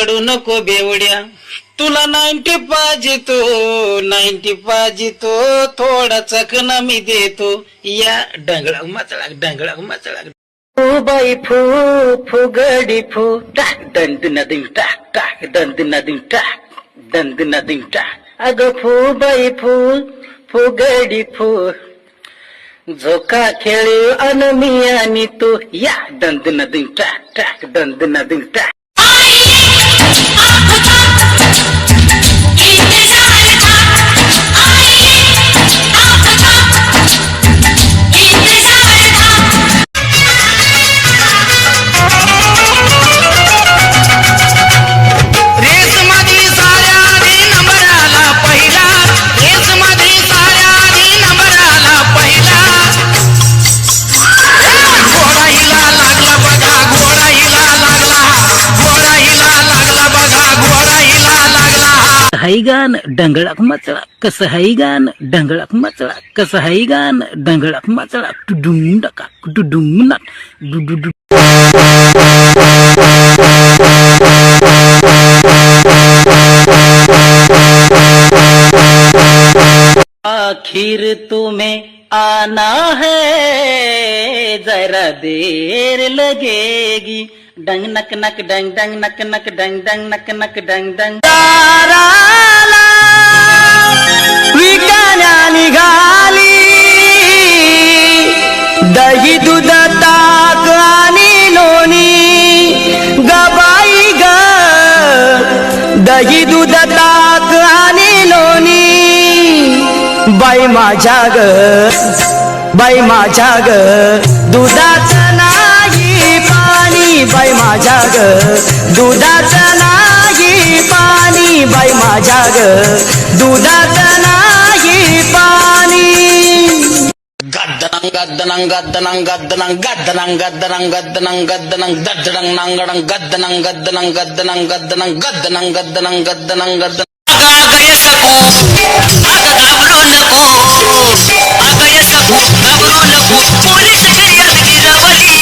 रडू नको बेवड्या, तुला 90 पाहिजे तो 90 पाहिजे तो, थोडा चकना मी देतो. या डंगळा मचळा फू बाई फू फुगडी फू टाक दंद नदीम टाक टाक दंद नदीम टाक दंद नदीम टाक. अगं फू बाई फू फुगडी फू, झोका खेळू अन मी आणि तू. या दंद नदीम टाक टाक दंद नदीम टाक. हैगान डंगळाक मचळा कसं हैगान डंगळाक मचळा कसं हैगान डंगळाक मचळा टुडुम डका टुडुम नक डुडुडु. आखिर तुम्हें आना है जरा देर लगेगी. डंग नक नक डंग डंग नक नक डंग डंग नक नक डंग डंग. दाराला विकाण्या निघाली, दही दूध ताक आणि लोणी गबाई ग, दही दूध ताक आणि लोणी. बाई माझ्या ग बाई माझ्या ग दुधाचं नाही पाणी. बाई माझ्या ग दुधाचं नाही पाणी. बाई माझ्या ग दुधाचं नाही पाणी. गद्दनं गद्दनं गद्दनं गद्दनं गद्दनं गद्दनं गद्दनं गद्दनं गद्दनं नांगडं गद्दनं गद्दनं गद्दनं गद्दनं गद्दनं गद्दनं गद्दनं गद्दनं. अगं सकू अगं घाबरू नको, अगं सकू घाबरू नको, पोलीस शर्यत गिरवली.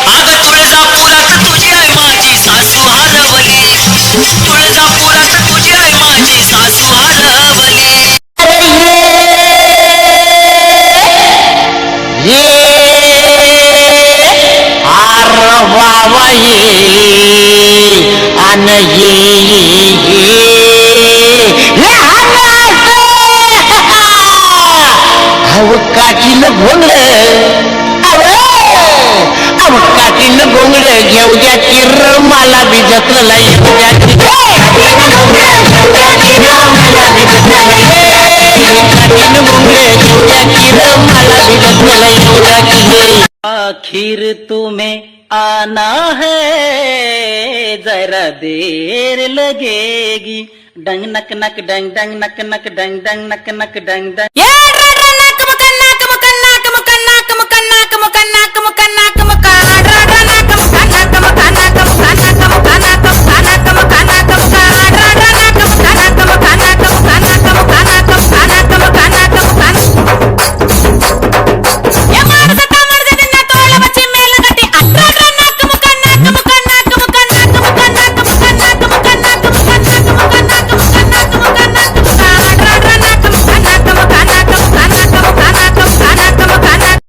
अगं तुळजापुरात तुझी आई माझी सासू हरवली, तुळजापुरात तुझी आई माझी सासू हरवली. अन काठीनं भोंगड काठीनं भोंगड घेऊ द्या किर मला बी जपलं येऊ द्या काठीनं भोंगड घेऊ द्या किर मला बी जपलं येऊ द्या. आखिर तुम्हें आना है जरा देर लगेगी. डंग नक नक डंग डंग नक नक डंग डंग नक नक डंग डंग.